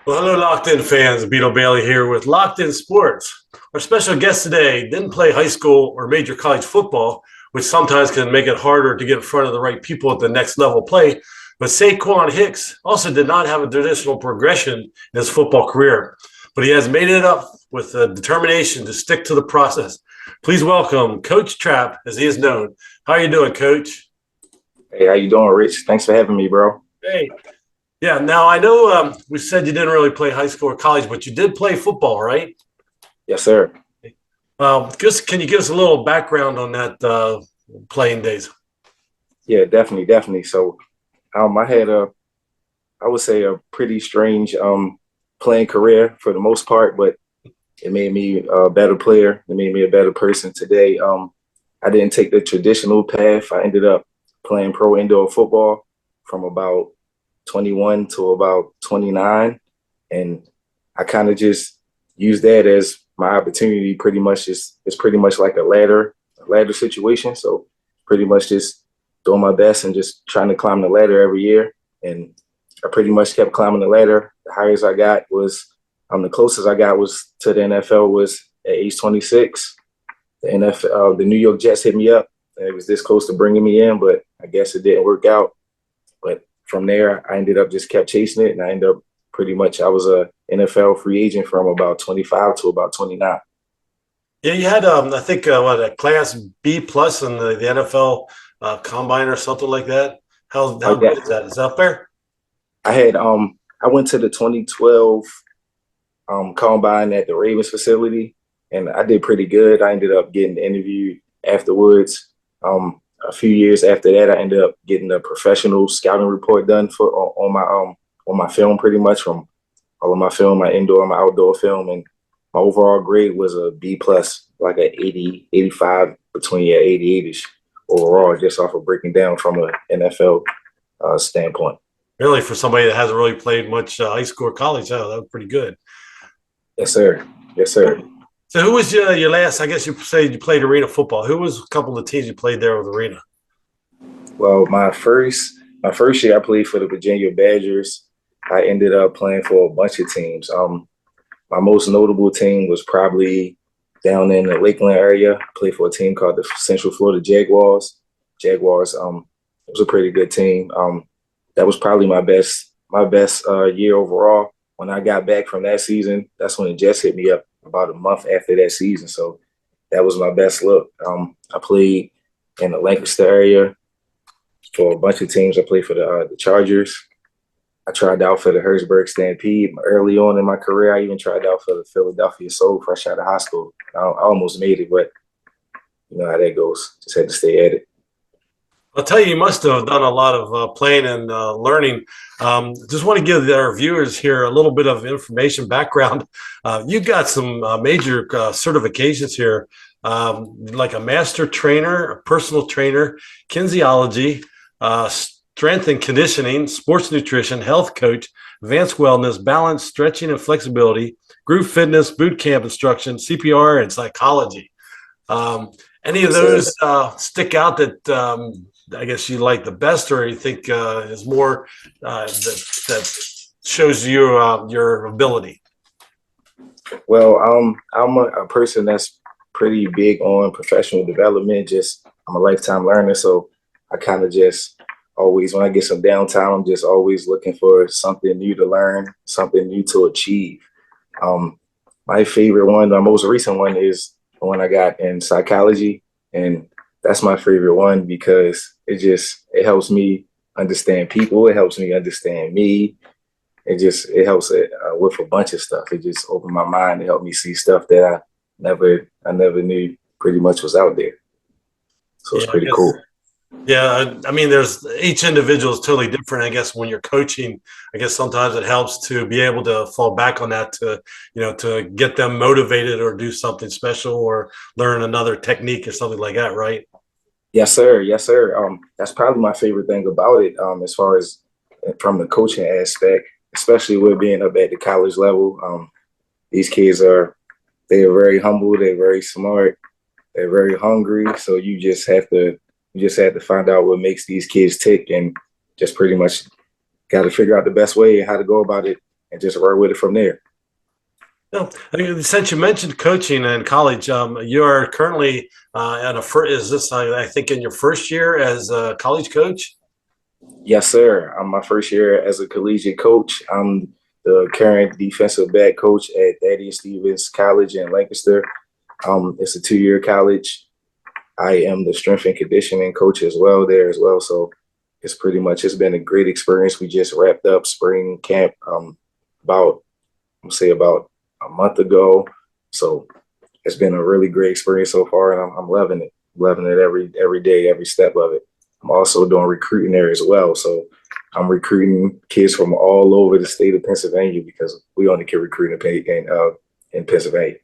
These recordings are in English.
Well, hello, LockedIn fans. Beetle Bailey here with LockedIn Sports. Our special guest today didn't play high school or major college football, which sometimes can make it harder to get in front of the right people at the next level play. But Saquon Hicks also did not have a traditional progression in his football career, but he has made it up with the determination to stick to the process. Please welcome Coach Trap, as he is known. How are you doing, Coach? Hey, how you doing, Rich? Thanks for having me, bro. Hey. Yeah, now I know we said you didn't really play high school or college, but you did play football, right? Yes, sir. Just can you give us a little background on that playing days? Yeah, definitely. So, I had I would say, a pretty strange playing career for the most part, but it made me a better player. It made me a better person today. I didn't take the traditional path. I ended up playing pro indoor football from about 21 to about 29, and I kind of just used that as my opportunity. Pretty much, it's pretty much like a ladder situation. So, pretty much just doing my best and just trying to climb the ladder every year. And I pretty much kept climbing the ladder. The highest I got was, the closest I got was to the NFL was at age 26. The NFL, the New York Jets hit me up. And it was this close to bringing me in, but I guess it didn't work out. But from there, I ended up just kept chasing it, and I ended up pretty much, I was a NFL free agent from about 25 to about 29. Yeah, you had I think what a class B plus in the NFL combine or something like that. How Yeah, good is that? Is that fair? I went to the 2012 combine at the Ravens facility, and I did pretty good. I ended up getting interviewed afterwards. A few years after that, I ended up getting a professional scouting report done for on my film, pretty much from all of my film, my indoor, my outdoor film, and my overall grade was a B plus, like a 80, 85, between 88ish overall, just off of breaking down from an NFL standpoint. Really, for somebody that hasn't really played much high school or college, oh, that was pretty good. Yes, sir. Yes, sir. So, who was your last? I guess you said you played arena football. Who was a couple of the teams you played there with arena? Well, my first year I played for the Virginia Badgers. I ended up playing for a bunch of teams. My most notable team was probably down in the Lakeland area. I played for a team called the Central Florida Jaguars. Jaguars, it was a pretty good team. That was probably my best year overall. When I got back from that season, that's when the Jets hit me up about a month after that season. So that was my best look. I played in the Lancaster area for a bunch of teams. I played for the Chargers. I tried out for the Hurtsburg Stampede early on in my career. I even tried out for the Philadelphia Soul fresh out of high school. I almost made it, but you know how that goes. Just had to stay at it. I'll tell you, you must have done a lot of playing and learning. Just want to give our viewers here a little bit of information background. You've got some major certifications here, like a master trainer, a personal trainer, kinesiology, strength and conditioning, sports nutrition, health coach, advanced wellness, balance, stretching and flexibility, group fitness, boot camp instruction, CPR, and psychology. Um, any of those stick out that I guess you like the best, or you think is more that shows you your ability? Well, I'm a person that's pretty big on professional development. Just I'm a lifetime learner, so I kind of just always, when I get some downtime, I'm just always looking for something new to learn, something new to achieve. Um, my favorite one, the most recent one, is the one I got in psychology, and that's my favorite one because it helps me understand people. It helps me understand me. It helps with a bunch of stuff. It just opened my mind. It helped me see stuff that I never knew pretty much was out there. So it's Yeah, I pretty guess. cool. Yeah, I mean, there's each individual is totally different. I guess when you're coaching, I guess sometimes it helps to be able to fall back on that to, to get them motivated or do something special or learn another technique or something like that, right? Yes, sir. Yes, sir. That's probably my favorite thing about it. As far as from the coaching aspect, especially with being up at the college level. These kids they're very humble. They're very smart. They're very hungry. So you just have to find out what makes these kids tick, and just pretty much got to figure out the best way and how to go about it and just run with it from there. No, I mean, since you mentioned coaching in college, you are currently at a first. Is this I think in your first year as a college coach? Yes, sir. I'm my first year as a collegiate coach. I'm the current defensive back coach at Thaddeus Stevens College in Lancaster. It's a 2-year college. I am the strength and conditioning coach as well there as well. So it's been a great experience. We just wrapped up spring camp about about a month ago. So it's been a really great experience so far, and I'm loving it every day, every step of it. I'm also doing recruiting there as well. So I'm recruiting kids from all over the state of Pennsylvania because we only can recruit in Pennsylvania.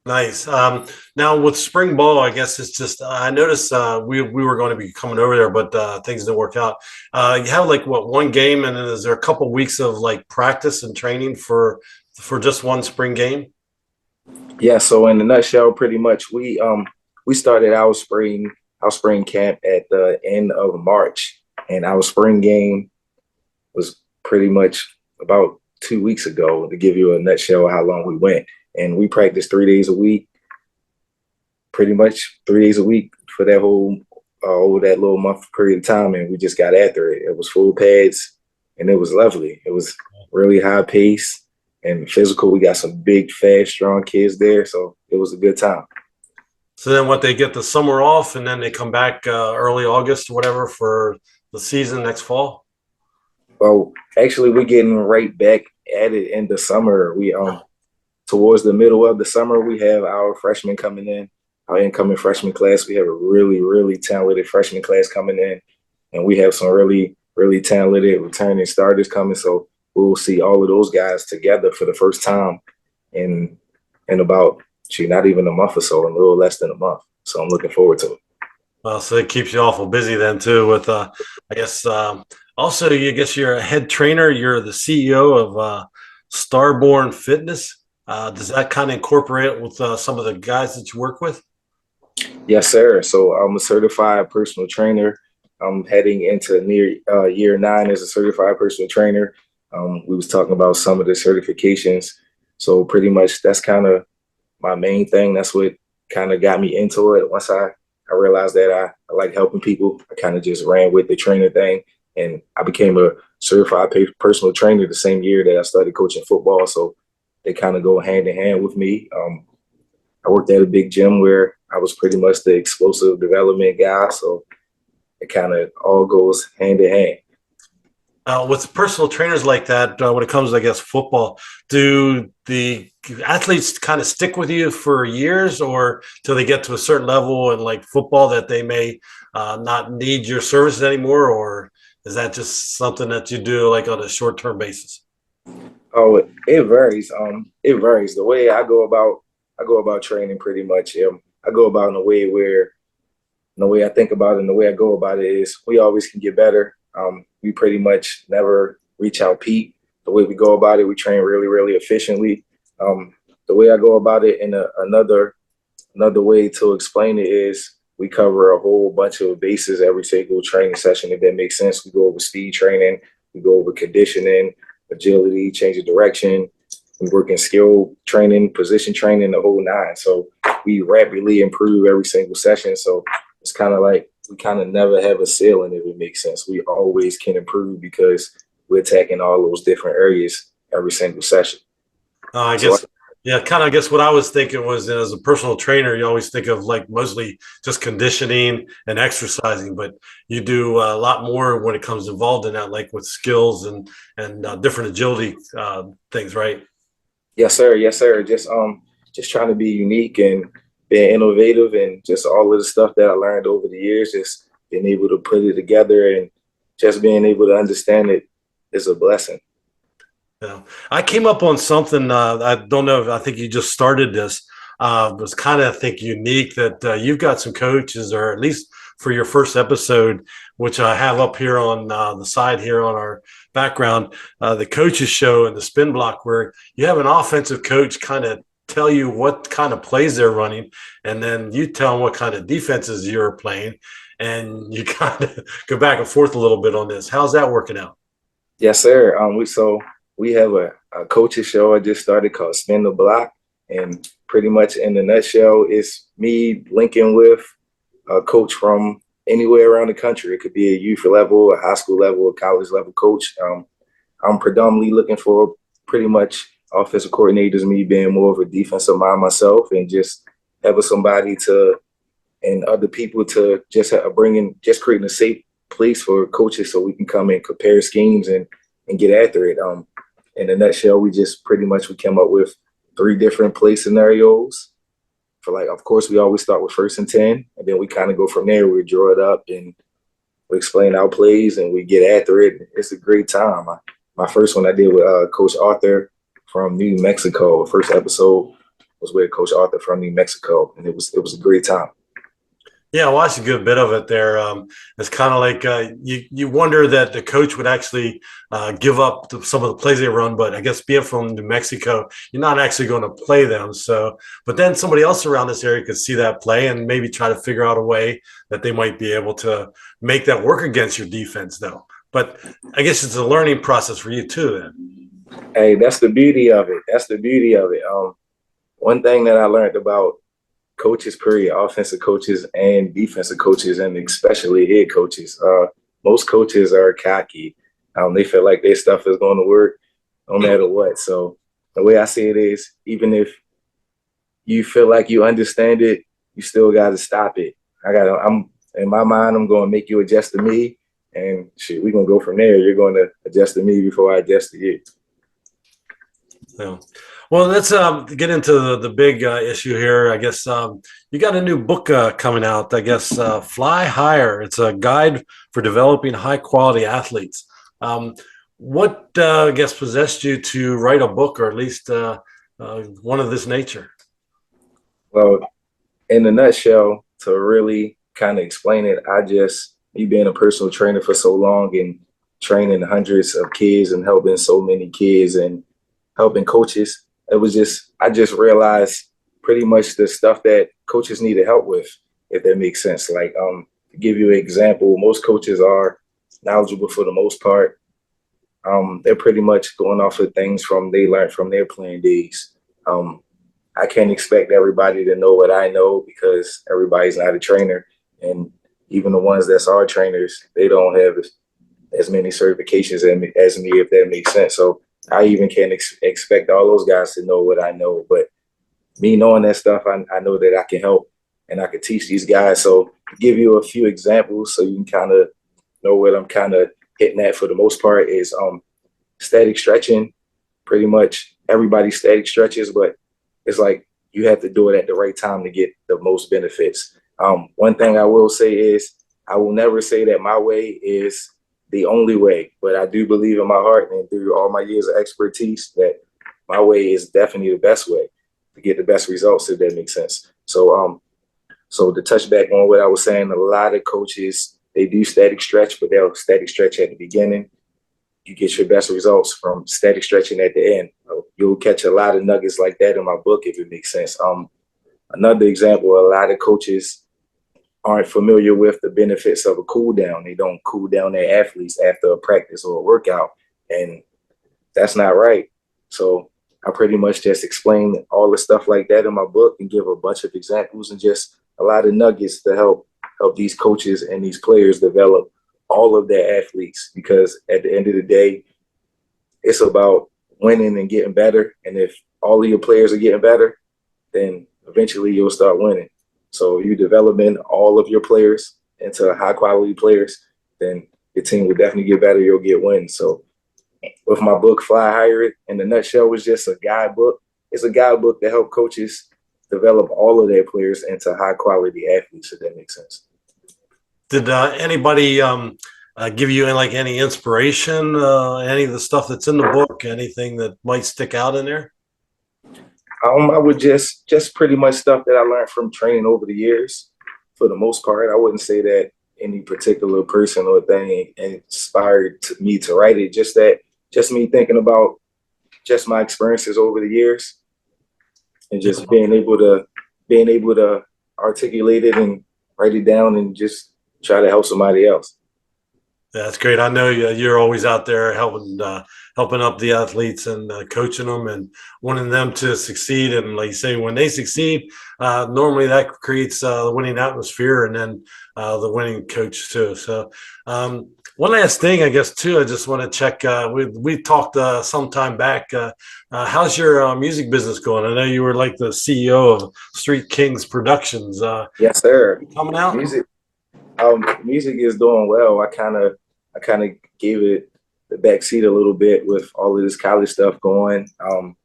Nice. Now with spring ball, I guess it's just I noticed we were going to be coming over there, but things didn't work out. You have like what one game, and then is there a couple weeks of like practice and training for just one spring game? Yeah. So in a nutshell, pretty much we started our spring camp at the end of March, and our spring game was pretty much about 2 weeks ago. To give you a nutshell of how long we went, and we practiced 3 days a week, pretty much 3 days a week for that whole over that little month period of time, and we just got after it. It was full pads, and it was lovely. It was really high pace and physical. We got some big, fast, strong kids there, so it was a good time. So then what they get the summer off, and then they come back early August or whatever for the season next fall. Well, actually, we're getting right back at it in the summer. We towards the middle of the summer, we have our freshmen coming in, our incoming freshman class. We have a really, really talented freshman class coming in, and we have some really, really talented returning starters coming. So we'll see all of those guys together for the first time in about not even a month or so, a little less than a month. So I'm looking forward to it. Well, so it keeps you awful busy then too. With I guess also you guess you're a head trainer. You're the CEO of Starborn Fitness. Does that kind of incorporate with some of the guys that you work with? Yes, sir. So I'm a certified personal trainer. I'm heading into near year 9 as a certified personal trainer. We was talking about some of the certifications. So pretty much that's kind of my main thing. That's what kind of got me into it. Once I realized that I like helping people, I kind of just ran with the trainer thing. And I became a certified personal trainer the same year that I started coaching football. So they kind of go hand in hand with me. I worked at a big gym where I was pretty much the explosive development guy. So it kind of all goes hand in hand. With personal trainers like that, when it comes to, I guess, football, do the athletes kind of stick with you for years or till they get to a certain level in like football that they may not need your services anymore? Or is that just something that you do like on a short-term basis? Oh, it varies. It varies. I go about training pretty much. I go about in a way where the way I think about it and the way I go about it is we always can get better. We pretty much never reach our peak. The way we go about it, we train really, really efficiently. The way I go about it in another way to explain it is we cover a whole bunch of bases every single training session, if that makes sense. We go over speed training, we go over conditioning, agility, change of direction. We work in skill training, position training, the whole nine. So we rapidly improve every single session. So it's kind of like we kind of never have a ceiling, if it makes sense. We always can improve because we're attacking all those different areas every single session. I So guess, yeah, kind of. I guess what I was thinking was as a personal trainer, you always think of like mostly just conditioning and exercising, but you do a lot more when it comes involved in that, like with skills and different agility things, right? yes, sir. Yes, sir. Just trying to be unique and being innovative and just all of the stuff that I learned over the years, just being able to put it together and just being able to understand it is a blessing. Yeah, I came up on something. I don't know if I think you just started this. Was kind of I think unique that you've got some coaches, or at least for your first episode, which I have up here on the side here on our background, the coaches show and the spin block, where you have an offensive coach kind of tell you what kind of plays they're running, and then you tell them what kind of defenses you're playing, and you kind of go back and forth a little bit on this. How's that working out? Yes, sir. we have a coaches show I just started called Spin the Block. And pretty much in a nutshell, it's me linking with a coach from anywhere around the country. It could be a youth level, a high school level, a college level coach. I'm predominantly looking for pretty much offensive coordinators, me being more of a defensive mind myself, and just having somebody to and other people to just creating a safe place for coaches so we can come and compare schemes and get after it. In a nutshell, we came up with 3 different play scenarios. For like, of course, we always start with 1st and 10, and then we kind of go from there. We draw it up and we explain our plays and we get after it. It's a great time. My first one I did with Coach Arthur from New Mexico. First episode was with Coach Arthur from New Mexico, and it was a great time. Yeah, I watched a good bit of it there. It's kind of like you wonder that the coach would actually give up some of the plays they run, but I guess being from New Mexico, you're not actually going to play them. So, but then somebody else around this area could see that play and maybe try to figure out a way that they might be able to make that work against your defense, though. But I guess it's a learning process for you too, then. Hey, that's the beauty of it. That's the beauty of it. One thing that I learned about coaches, period, offensive coaches and defensive coaches, and especially head coaches. Most coaches are cocky. They feel like their stuff is going to work no matter what. So the way I see it is, even if you feel like you understand it, you still got to stop it. I'm in my mind, I'm going to make you adjust to me, and shit, we're going to go from there. You're going to adjust to me before I adjust to you. Yeah. Well, let's get into the big issue here. I guess you got a new book coming out, I guess, Fly Higher. It's a guide for developing high-quality athletes. What, I guess, possessed you to write a book, or at least one of this nature? Well, in a nutshell, to really kind of explain it, me being a personal trainer for so long and training hundreds of kids and helping so many kids and helping coaches, I just realized pretty much the stuff that coaches needed help with, if that makes sense. Like, to give you an example, most coaches are knowledgeable for the most part. They're pretty much going off of things they learned from their playing days. I can't expect everybody to know what I know because everybody's not a trainer. And even the ones that are trainers, they don't have as many certifications as me, if that makes sense. So I even can't expect all those guys to know what I know. But me knowing that stuff, I know that I can help and I can teach these guys. So to give you a few examples so you can kind of know what I'm kind of hitting at for the most part is static stretching. Pretty much everybody static stretches, but it's like you have to do it at the right time to get the most benefits. One thing I will say is I will never say that my way is the only way, but I do believe in my heart and through all my years of expertise that my way is definitely the best way to get the best results, if that makes sense. So to touch back on what I was saying, a lot of coaches, they do static stretch, but they'll static stretch at the beginning. You get your best results from static stretching at the end. You'll catch a lot of nuggets like that in my book, if it makes sense. Another example, a lot of coaches aren't familiar with the benefits of a cool down. They don't cool down their athletes after a practice or a workout, and that's not right. So I pretty much just explain all the stuff like that in my book and give a bunch of examples and just a lot of nuggets to help these coaches and these players develop all of their athletes, because at the end of the day, it's about winning and getting better. And if all of your players are getting better, then eventually you'll start winning. So if you're developing all of your players into high quality players, then your team will definitely get better. You'll get wins. So with my book, Fly Higher, in the nutshell, was just a guidebook. It's a guidebook to help coaches develop all of their players into high quality athletes, if that makes sense. Did anybody give you any inspiration, any of the stuff that's in the book, anything that might stick out in there? I would just pretty much stuff that I learned from training over the years. For the most part, I wouldn't say that any particular person or thing inspired me to write it. Just me thinking about just my experiences over the years, and just being able to articulate it and write it down and just try to help somebody else. That's great. I know you're always out there helping up the athletes and coaching them and wanting them to succeed. And like you say, when they succeed, normally that creates the winning atmosphere and then the winning coach too. So one last thing, I guess too, I just want to check. We talked some time back. How's your music business going? I know you were like the CEO of Street Kings Productions. Yes, sir. Coming out. Music, music is doing well. I kind of gave it the back seat a little bit with all of this college stuff going. I'm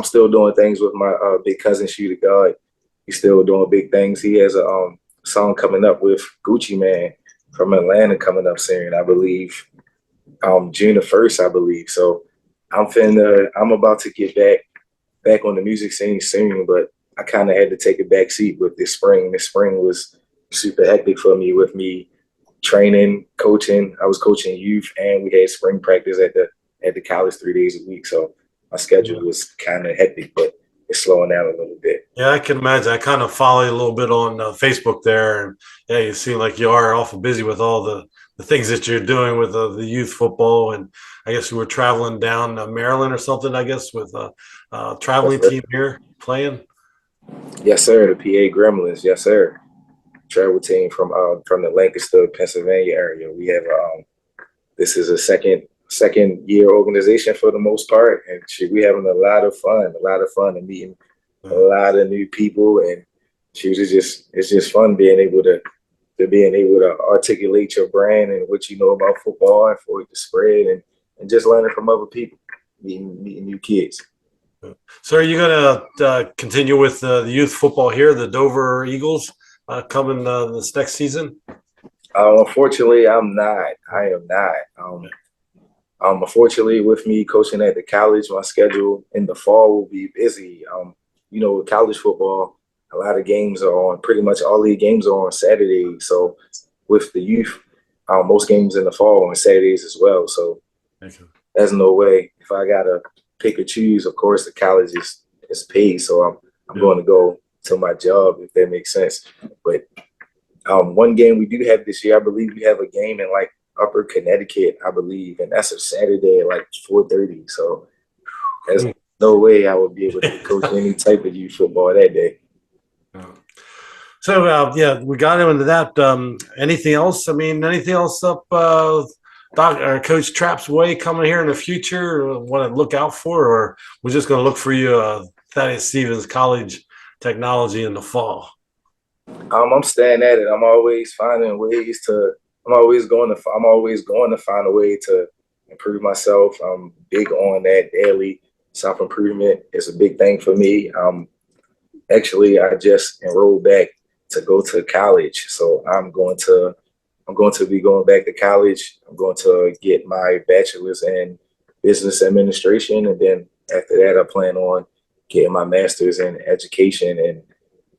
still doing things with my big cousin, Shooter God. He's still doing big things. He has a song coming up with Gucci Man from Atlanta coming up soon, I believe. June the 1st, I believe. So I'm about to get back on the music scene soon, but I kind of had to take a back seat with this spring. This spring was super hectic for me with me training, coaching. I was coaching youth, and we had spring practice at the college 3 days a week. So my schedule was kind of hectic, but it's slowing down a little bit. Yeah, I can imagine. I kind of follow you a little bit on Facebook there, and yeah, you seem like you are awful busy with all the things that you're doing with the youth football, and I guess you were traveling down to Maryland or something. I guess with a Yes, traveling sir. team here playing. Yes, sir. The PA Gremlins. Yes, sir. Travel team from the Lancaster, Pennsylvania area. We have this is a second year organization for the most part, and shit, we having a lot of fun, and meeting a Uh, lot of new people, and shoot, it's just fun being able to articulate your brand and what you know about football and for it to spread and just learning from other people, meeting new kids. So, are you going to continue with the youth football here, the Dover Eagles, coming this next season? Unfortunately, I'm not. I am not. Unfortunately, with me coaching at the college, my schedule in the fall will be busy. With college football, a lot of games are on. Pretty much all the games are on Saturdays. So with the youth, most games in the fall on Saturdays as well. So Okay. there's no way. If I gotta pick or choose, of course, the college is paid. So I'm Yeah. going to go to my job if that makes sense. But one game we do have this year, I believe we have a game in like Upper Connecticut, I believe, and that's a Saturday at like 4:30. So there's no way I would be able to coach any type of youth football that day. So yeah, we got into that. Anything else? I mean, anything else up Doc or Coach Trapp's way coming here in the future? Want to look out for, or we're just going to look for you, Thaddeus Stevens College Technology in the fall? I'm staying at it. I'm always finding ways to. I'm always going to find a way to improve myself. I'm big on that daily self improvement. It's a big thing for me. Actually, I just enrolled back to go to college, so I'm going to be going back to college. I'm going to get my bachelor's in business administration, and then after that, I plan on getting my master's in education and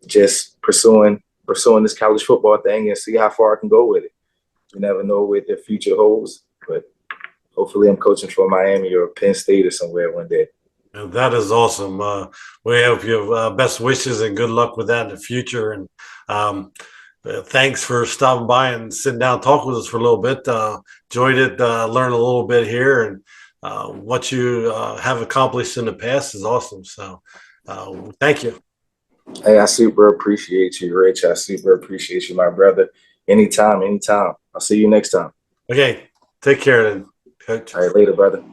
just pursuing this college football thing and see how far I can go with it. You never know what the future holds, but hopefully I'm coaching for Miami or Penn State or somewhere one day. And that is awesome. We hope you have best wishes and good luck with that in the future. And um, thanks for stopping by and sitting down and talk with us for a little bit. Enjoyed it. Learned a little bit here, and what you have accomplished in the past is awesome. So, thank you. Hey, I super appreciate you, Rich. I super appreciate you, my brother. Anytime, anytime. I'll see you next time. Okay, take care then, Coach. All right, later, brother.